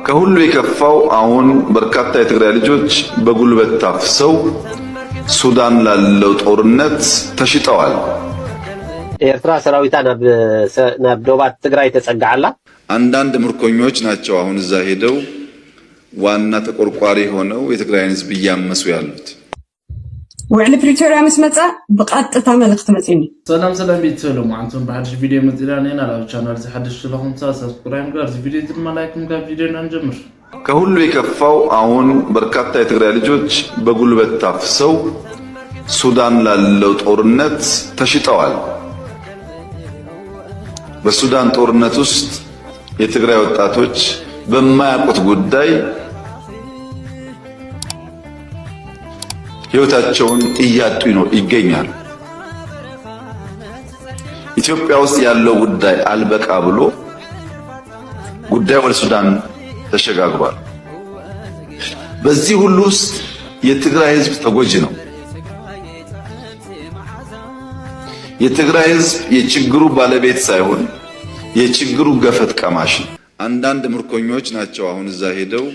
ከሁሉ የከፋው አሁን በርካታ የትግራይ ልጆች በጉልበት ታፍሰው ሱዳን ላለው ጦርነት ተሽጠዋል። ኤርትራ ሰራዊታ ናብ ዶባት ትግራይ ተጸጋዓላ። አንዳንድ ምርኮኞች ናቸው አሁን እዛ ሄደው ዋና ተቆርቋሪ ሆነው የትግራይን ሕዝብ እያመሱ ያሉት። ውዕሊ ፕሪቶሪያ ምስ መጻ ብቀጥታ መልእክት መጽኒ ሰላም ቤተሰብ አንተም በሐዲስ ቪዲዮ መጥራኔና ላው ቻናል ዘሐዲስ ስለሆነ ሰብስክራይብ ጋር ቪዲዮ ድማላይክም ጋር ቪዲዮ እንጀምር። ከሁሉ የከፋው አሁን በርካታ የትግራይ ልጆች በጉልበት ታፍሰው ሱዳን ላለው ጦርነት ተሽጠዋል። በሱዳን ጦርነት ውስጥ የትግራይ ወጣቶች በማያውቁት ጉዳይ ሕይወታቸውን እያጡ ይገኛሉ። ኢትዮጵያ ውስጥ ያለው ጉዳይ አልበቃ ብሎ ጉዳዩ ወደ ሱዳን ተሸጋግሯል። በዚህ ሁሉ ውስጥ የትግራይ ሕዝብ ተጎጂ ነው። የትግራይ ሕዝብ የችግሩ ባለቤት ሳይሆን የችግሩ ገፈት ቀማሽ። አንዳንድ ምርኮኞች ናቸው አሁን እዛ ሄደው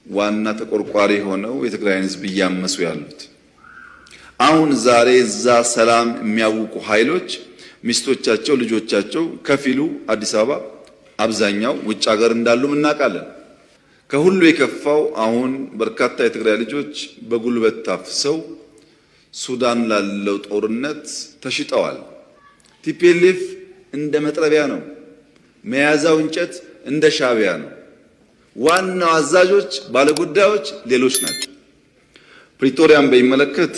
ዋና ተቆርቋሪ ሆነው የትግራይን ሕዝብ እያመሱ ያሉት። አሁን ዛሬ እዛ ሰላም የሚያውቁ ኃይሎች ሚስቶቻቸው፣ ልጆቻቸው ከፊሉ አዲስ አበባ፣ አብዛኛው ውጭ ሀገር እንዳሉም እናውቃለን። ከሁሉ የከፋው አሁን በርካታ የትግራይ ልጆች በጉልበት ታፍሰው ሱዳን ላለው ጦርነት ተሽጠዋል። ቲፒኤልኤፍ እንደ መጥረቢያ ነው፣ መያዛው እንጨት እንደ ሻቢያ ነው። ዋናው አዛዦች ባለጉዳዮች ሌሎች ናቸው። ፕሪቶሪያን በሚመለከት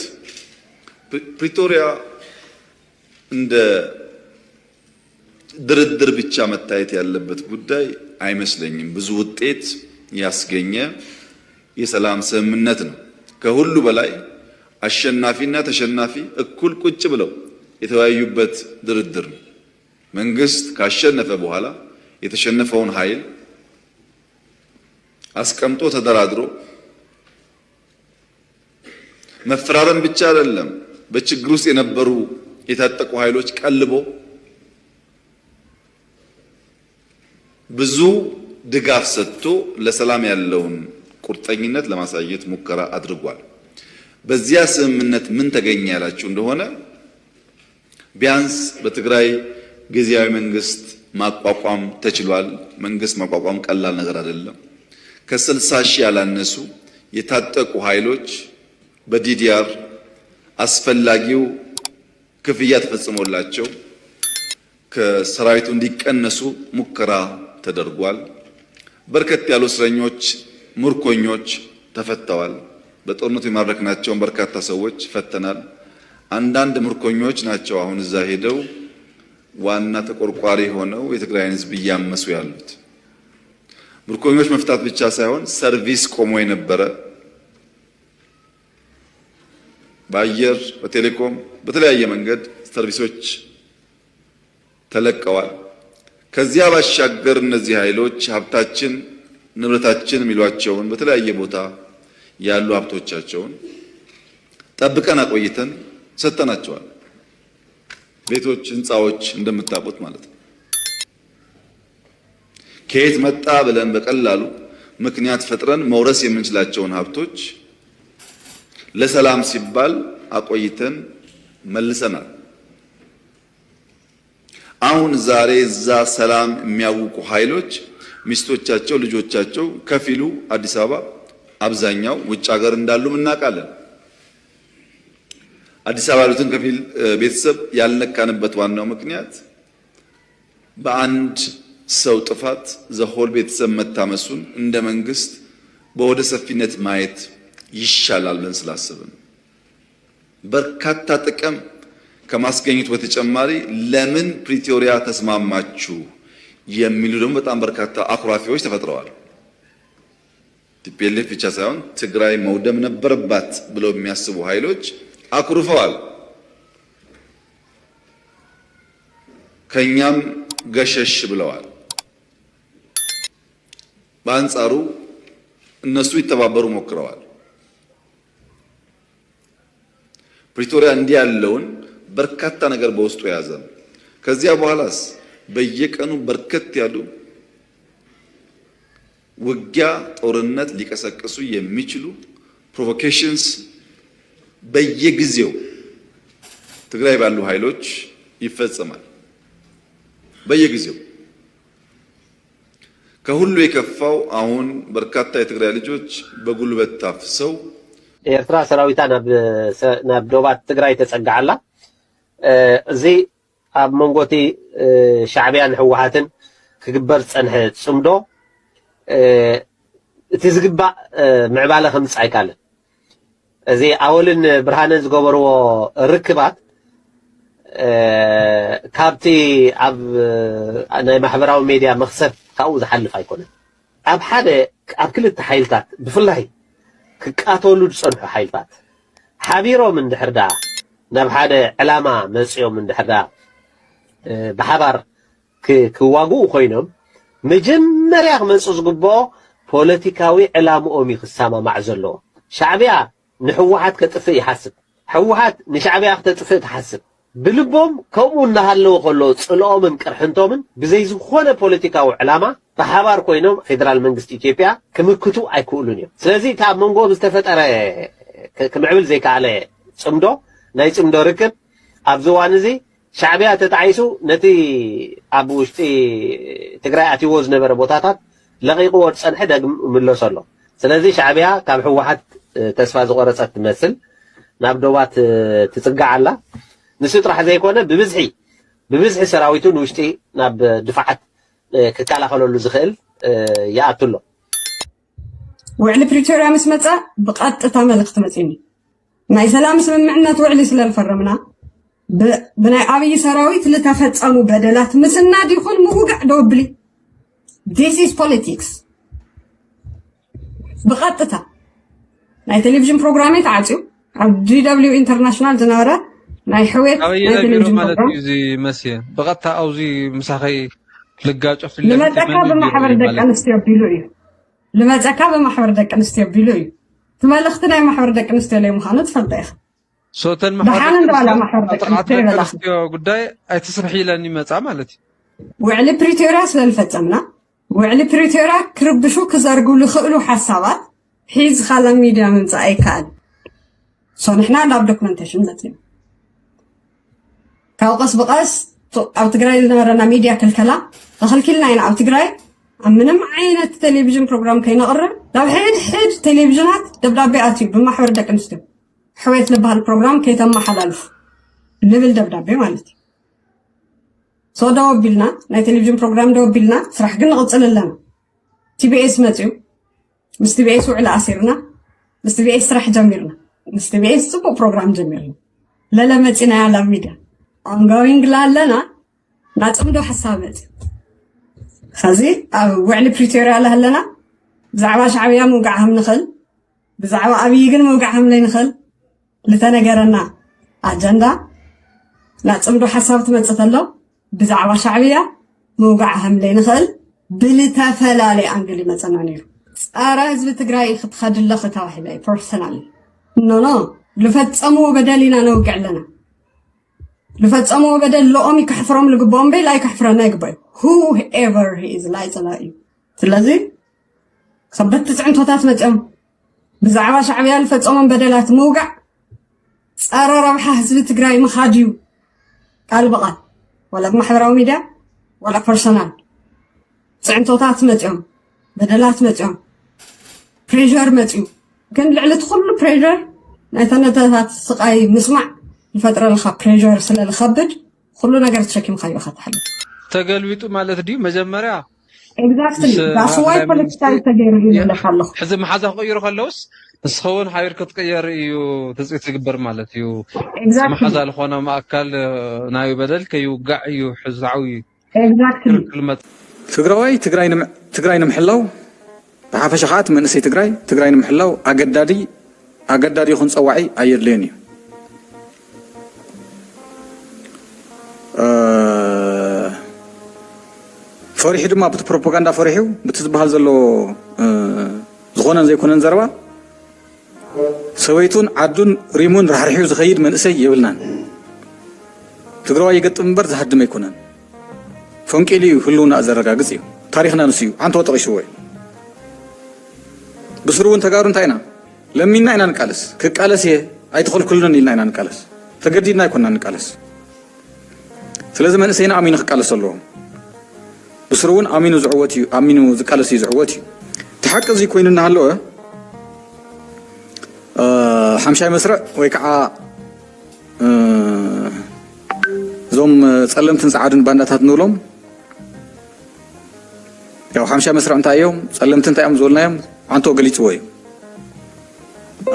ፕሪቶሪያ እንደ ድርድር ብቻ መታየት ያለበት ጉዳይ አይመስለኝም። ብዙ ውጤት ያስገኘ የሰላም ስምምነት ነው። ከሁሉ በላይ አሸናፊና ተሸናፊ እኩል ቁጭ ብለው የተወያዩበት ድርድር ነው። መንግስት ካሸነፈ በኋላ የተሸነፈውን ኃይል አስቀምጦ ተደራድሮ መፈራረም ብቻ አይደለም፣ በችግር ውስጥ የነበሩ የታጠቁ ኃይሎች ቀልቦ ብዙ ድጋፍ ሰጥቶ ለሰላም ያለውን ቁርጠኝነት ለማሳየት ሙከራ አድርጓል። በዚያ ስምምነት ምን ተገኘ ያላችሁ እንደሆነ ቢያንስ በትግራይ ጊዜያዊ መንግስት ማቋቋም ተችሏል። መንግስት ማቋቋም ቀላል ነገር አይደለም። ከ60 ሺህ ያላነሱ የታጠቁ ኃይሎች በዲዲአር አስፈላጊው ክፍያ ተፈጽሞላቸው ከሰራዊቱ እንዲቀነሱ ሙከራ ተደርጓል። በርከት ያሉ እስረኞች፣ ምርኮኞች ተፈተዋል። በጦርነቱ የማረክናቸውን በርካታ ሰዎች ፈተናል። አንዳንድ ምርኮኞች ናቸው አሁን እዛ ሄደው ዋና ተቆርቋሪ ሆነው የትግራይን ሕዝብ እያመሱ ያሉት። ምርኮኞች መፍታት ብቻ ሳይሆን ሰርቪስ ቆሞ የነበረ በአየር፣ በቴሌኮም፣ በተለያየ መንገድ ሰርቪሶች ተለቀዋል። ከዚያ ባሻገር እነዚህ ኃይሎች ሀብታችን፣ ንብረታችን የሚሏቸውን በተለያየ ቦታ ያሉ ሀብቶቻቸውን ጠብቀን አቆይተን ሰጠናቸዋል። ቤቶች፣ ህንፃዎች እንደምታውቁት ማለት ነው። ከየት መጣ ብለን በቀላሉ ምክንያት ፈጥረን መውረስ የምንችላቸውን ሀብቶች ለሰላም ሲባል አቆይተን መልሰናል። አሁን ዛሬ እዛ ሰላም የሚያውቁ ኃይሎች ሚስቶቻቸው፣ ልጆቻቸው ከፊሉ አዲስ አበባ፣ አብዛኛው ውጭ ሀገር እንዳሉም እናውቃለን። አዲስ አበባ ያሉትን ከፊል ቤተሰብ ያልነካንበት ዋናው ምክንያት በአንድ ሰው ጥፋት ዘሆል ቤተሰብ መታመሱን እንደ መንግስት በወደ ሰፊነት ማየት ይሻላል ብለን ስላሰብን በርካታ ጥቅም ከማስገኘቱ በተጨማሪ ለምን ፕሪቶሪያ ተስማማችሁ የሚሉ ደግሞ በጣም በርካታ አኩራፊዎች ተፈጥረዋል። ቲፒኤልኤፍ ብቻ ሳይሆን ትግራይ መውደም ነበረባት ብለው የሚያስቡ ኃይሎች አኩርፈዋል። ከኛም ገሸሽ ብለዋል። በአንጻሩ እነሱ ይተባበሩ ሞክረዋል። ፕሪቶሪያ እንዲህ ያለውን በርካታ ነገር በውስጡ የያዘ ነው። ከዚያ በኋላስ በየቀኑ በርከት ያሉ ውጊያ ጦርነት ሊቀሰቅሱ የሚችሉ ፕሮቮኬሽንስ በየጊዜው ትግራይ ባሉ ኃይሎች ይፈጸማል። በየጊዜው ከሁሉ የከፋው አሁን በርካታ የትግራይ ልጆች በጉልበት ታፍሰው ኤርትራ ሰራዊታ ናብ ዶባት ትግራይ ተጸጋዓላ እዚ ኣብ መንጎቲ ሻዕብያን ሕወሓትን ክግበር ፀንሐ ጽምዶ እቲ ዝግባእ ምዕባለ ከምፅ ኣይካለን እዚ ኣወልን ብርሃንን ዝገበርዎ ርክባት ካብቲ ኣብ ናይ ማሕበራዊ ሚድያ መክሰፍ ካብኡ ዝሓልፍ ኣይኮነን ኣብ ሓደ ኣብ ክልተ ሓይልታት ብፍላይ ክቃተሉ ዝፀንሑ ሓይልታት ሓቢሮም እንድሕርዳ ናብ ሓደ ዕላማ መፅኦም እንድሕርዳ ብሓባር ክዋግኡ ኮይኖም መጀመርያ ክመፅእ ዝግብኦ ፖለቲካዊ ዕላምኦም ክሰማማዕ ዘለዎ ሻዕብያ ንሕወሓት ከጥፍእ ይሓስብ ሕወሓት ንሻዕብያ ክተጥፍእ ትሓስብ ብልቦም ከምኡ እናሃለዎ ከሎ ፅልኦምን ቅርሕንቶምን ብዘይ ዝኾነ ፖለቲካዊ ዕላማ ብሓባር ኮይኖም ፌደራል መንግስቲ ኢትዮጵያ ክምክቱ ኣይክእሉን እዮም ስለዚ እቲ ኣብ መንጎኦም ዝተፈጠረ ክምዕብል ዘይከኣለ ፅምዶ ናይ ፅምዶ ርክብ ኣብዚ እዋን እዚ ሻዕብያ ተታዒሱ ነቲ ኣብ ውሽጢ ትግራይ ኣትይዎ ዝነበረ ቦታታት ለቂቕዎ ዝፀንሐ ዳግም ምለሶ ኣሎ ስለዚ ሻዕብያ ካብ ሕወሓት ተስፋ ዝቆረፀት ትመስል ናብ ዶባት ትፅጋዕ ኣላ ንሱ ጥራሕ ዘይኮነ ብብዝሒ ሰራዊቱ ንውሽጢ ናብ ድፍዓት ክከላኸለሉ ዝኽእል ይኣትሎ ውዕሊ ፕሪቶሪያ ምስ መፀ ብቐጥታ መልእኽቲ መፂኒ ናይ ሰላም ስምምዕነት ውዕሊ ስለዝፈረምና ብናይ ኣብይ ሰራዊት ዝተፈፀሙ በደላት ምስናድ ይኹን ምውጋዕ ደወብሊ this is politics ብቐጥታ ናይ ቴሌቪዥን ፕሮግራሜ ተዓፅዩ ኣብ DW ኢንተርናሽናል ዝነበረ ናይ ሕዌት ናይ ቴሌቪዥን ፕሮግራም እዚ መስየ ብቐጥታ ኣውዚ ምሳኸይ ልጋጮ ፍልም ልመፀካ ብማሕበር ደቂ ኣንስትዮ ኣቢሉ እዩ ልመፀካ ብማሕበር ደቂ ኣንስትዮ ኣቢሉ እዩ ትመልእኽቲ ናይ ማሕበር ደቂ ኣንስትዮ ለይ ምዃኑ ትፈልጠ ኢኻ ሶተን ማሕበር ጉዳይ ኣይትስርሒ ኢለን ይመፃ ማለት እዩ ውዕሊ ፕሪቶሪያ ስለዝፈፀምና ውዕሊ ፕሪቶሪያ ክርብሹ ክዘርግሉ ይኽእሉ ሓሳባት ሒዝካ ላ ሚድያ ምምፃእ ኣይከኣል ሶ ንሕና ናብ ዶክመንቴሽን መፅና ካብ ቀስ ብቀስ ኣብ ትግራይ ዝነበረና ሚድያ ክልከላ ተኸልኪልና ኢና ኣብ ትግራይ ኣብ ምንም ዓይነት ቴሌቪዥን ፕሮግራም ከይነቕርብ ናብ ሕድ ቴሌቪዥናት ደብዳቤ ኣትዩ ብማሕበር ደቂ ኣንስትዮ ሕዌት ዝበሃል ፕሮግራም ከይተመሓላልፉ ልብል ደብዳቤ ማለት እዩ ሶ ደወቢልና ናይ ቴሌቪዥን ፕሮግራም ደወቢልና ስራሕ ግን ንቕፅል ኣለና ቲቢኤስ መፅዩ ምስ ቲቢኤስ ውዕሊ ኣሲርና ምስ ቲቢኤስ ስራሕ ጀሚርና ምስ ቲቢኤስ ፅቡቅ ፕሮግራም ጀሚርና ለለ መፂና ያላ ሚድያ ongoing ላለና ናፅምዶ ሓሳብ መፅዩ ከዚ ኣብ ውዕሊ ፕሪቶሪያ ኣለና ብዛዕባ ሻዕብያ ምውጋዕ ከም ንኽእል ብዛዕባ ኣብይ ግን ምውጋዕ ከም ዘይንኽእል ዝተነገረና ኣጀንዳ ናፅምዶ ሓሳብ ትመፅእ ተሎ ብዛዕባ ሻዕብያ ምውጋዕ ከም ዘይንኽእል ብዝተፈላለየ ኣንግል ይመፀና ነይሩ ፀረ ህዝቢ ትግራይ ክትኸድ ኣለኺ ተባሂለ ፐርሰናል ኖ ዝፈፀምዎ በደል ኢና ነውግዕ ኣለና لفتسمو بدل لؤمي كحفرهم لقبهم بي لا يكحفرنا يقبل whoever he is لا يتلاقي سلازي صبت 9 توتات مجم بزعبا شعبيا لفتسمو بدلات موقع صار ربحة حزب تقراي مخاجيو قال بقى ولا بمحضراو ميديا ولا بيرسونال 9 توتات مجم بدلات مجم بريجر مجم كان لعلت كل بريجر نايتنتات سقاي مسمع الفترة الخا بريجر سلا الخبج كل نجار تشكي مخايو خطحل تقلبيتو مالت دي مجمرة exactly that's why political تغير يلا خلو حزب محازه غيرو خلوس بس خون حاير كتغير يو تزيد تكبر مالت يو exactly محازه لخونه ماكل نايو بدل كيو قع يو حزعوي exactly تግራይ ንምሕላው ብሓፈሻ ኸኣት መንእሰይ ትግራይ ንምሕላው ኣገዳዲ ይኹን ፀዋዒ ኣየድልዮን እዩ ፈሪሑ ድማ በቲ ፕሮፓጋንዳ ፈሪሑ በቲ ዝበሃል ዘሎ ዝኾነን ዘይኮነን ዘረባ ሰበይቱን ዓዱን ሪሙን ራሕሪሑ ዝኸይድ መንእሰይ የብልናን ትግራዋይ ይገጥም እምበር ዝሃድም ኣይኮነን ፈንቂሉ ህልውና ዘረጋግፅ እዩ ታሪክና ንሱ እዩ ዓንቶ ጠቂስዎ እዩ بسرون تجارون تاينا لمينا إنا نقالس كقالس هي أي تدخل كلنا إنا نقالس تجديدنا يكوننا نقالس سلازم أنا سينا أمين خقالس الله بسرون أمينو زعوتي أمينو زقالس زعوتي تحقق زي كويننا هلو حمشاي مسرع ويكعا زوم سلمتن سعادن بانداتات نولم ያው 50 መስራዕ እንታይ እዮም ጸለምትን እንታይ እዮም ዝወልናዮም አንቶ ገሊጽ ወይ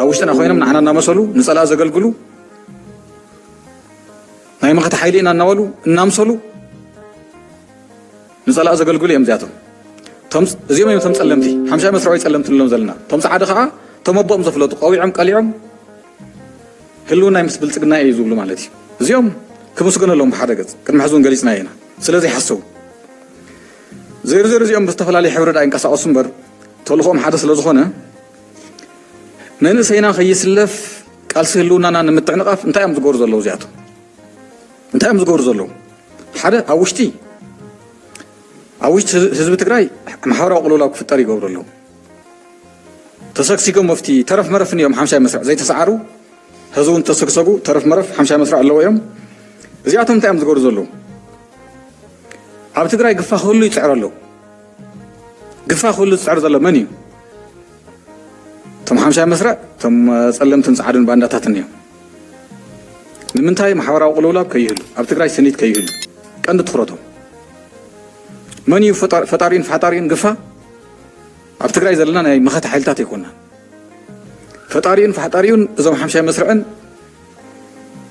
አውሽተና ኮይኖም ንዓና እናመሰሉ ንጸላ ዘገልግሉ ናይ መኸተ ሓይሊ ኢና እናወሉ እናምሰሉ ንጸላ ዘገልግሉ እዮም ዚያቶም ቶም እዚኦም እዮም ቶም ጸለምቲ 50 መስራዕ ጸለምትን ሎም ዘለና ቶም ጻዓደ ከዓ ቶም ኣቦኦም ዘፍለጡ ቀዊዖም ቀሊዖም ህልውና ምስ ብልጽግና እዩ ዝብሉ ማለት እዩ እዚኦም ክምስገነሎም ብሓደ ገጽ ቅድሚ ሕዝቡን ገሊጽና ኢና ስለዚ ይሓስቡ زير زيهم بستفعل حوار داين كاس أصنبر تلقهم حدث لزخنة من سينا خيس اللف قال سهلونا أنا متعنقف أنت أم زجور زلوا زياته أنت أم زجور زلوا حدا أوشتي أوشت حزب تجري محاورة أقولوا لك في الطريق أقول لهم تسكسيكم مفتي طرف مرف اليوم 5 مسرع زي تسعروا هزون تسكسكوا طرف مرف 5 مسرع اللي يوم زياتهم أنت أم زجور زلوا عم تقرأ قفا خلو يتسعر له قفا خلو يتسعر له مني تم 5 مسرع تم سلمتن سعادن بانداتاتن من تاي محاورة وقولوا لك كيهلو عم تقرأ سنيت كيهلو كأنت تخرطهم مني فطارين قفا عم تقرأ زلنا ناي مخات حيلتات يكوننا فطارين زوم 5 مسرعن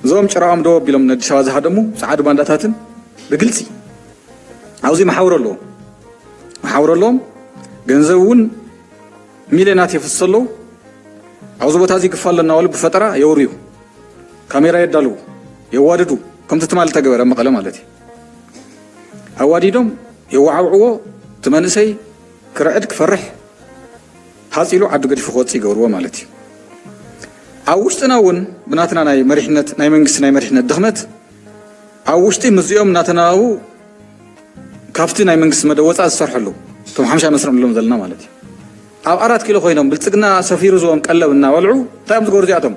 زوم شراهم دو بيلم ندي شواز هادمو سعاد بانداتاتن بقلسي عاوزي محاور لهم جنزون ميلينات يفصلوا عاوزو بتازي كفال لنا ولا بفترة يوريو كاميرا يدالو يواددو كم تتمال تجبر مقالة مالتي أواديدهم يوعوعو تمنسي كرعد كفرح حاصلوا عدو قد فخوتي جوروا مالتي عاوشتناون بناتنا ناي مريحنة ناي منجس ناي مريحنة دخمت عاوشتي مزيوم ناتناو كافتي ناي منجس مدوات أسرحلو توم 5 مسرع لهم زلنا مالتي أو 4 كيلو خوينهم بلتقنا سفير زوم قلبنا ولعو تايم زغور زياتهم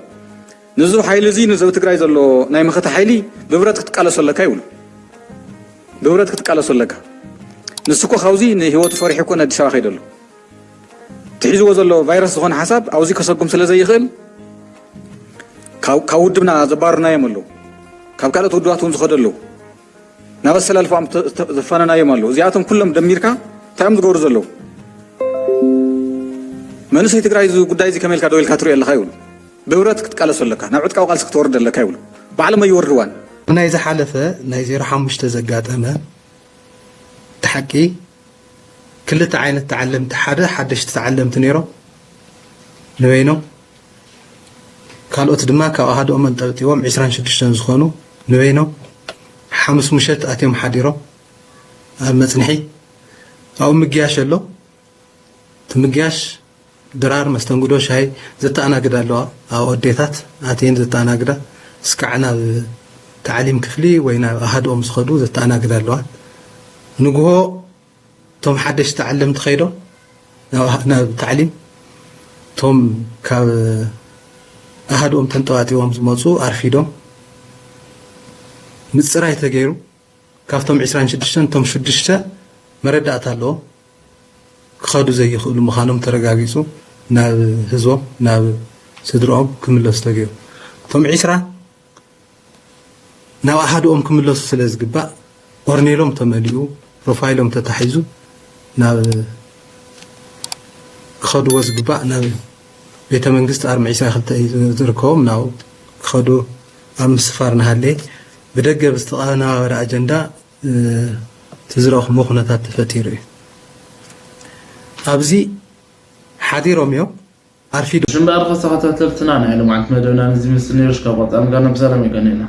نزو حيلي زي نزو تقراي زلو ناي مخته حيلي ببرت كتقالص لك يقولوا ببرت كتقالص لك نسكو خوزي ني هيوت فرح يكون ادي شاخ يدلو تحيزو زلو فيروس هون حساب اوزي كسقم سلا زي يخل كاودبنا زبارنا يملو كابكالت ودواتهم زخدلو نبسل الفام زفانا يملو زياتهم كلهم دميركا تايم زغور زلو منو سي تقراي زو قداي زي كمل كادويل كاترو يلا خايول بورات كتقالص لك نعودك او قالسك تورد لك يقول بعلم يوردوان ناي زي حالفه ناي زي رحم مش تزقاطمه تحكي كلت عين تعلمت حدش تعلمت نيرو نوينو كالوت دما كاو احد امن طبطيوم 26 زخونو نوينو حمس مشت اتيم حديرو مصنحي او مغياش له تمغياش درار مستنغدو شاي زتانا غدالوا او وديتات اتين زتانا غدا اسكعنا تعليم كفلي وينا احد ام سخدو زتانا غدالوا نغو توم حدش تعلمت خيدو نا تعليم توم كاب احد ام تنطواتيوم زمصو ارفيدوم مصراي تغيرو كافتم 26 توم 6 مردات الله خادو زي يخلو مخانم ترغاغيسو ناب هزوم ناب سدروم كملس تغيو توم 20 ناب احدهم كملس سلازغبا اورنيلوم تمليو بروفايلوم تتحيزو ناب خادو وزغبا ناب بيت منغست 40 خلت زركوم ناو خادو ام سفارنا هالي بدغ بستقانا ورا اجندا تزرخ مخنታት تفتيرو أبزي حديرهم يو عارفين شنو بقى خاصة تلتنا يعني معك مدونا نزيم السنيرش كابط أنا قلنا بسلام يقنينا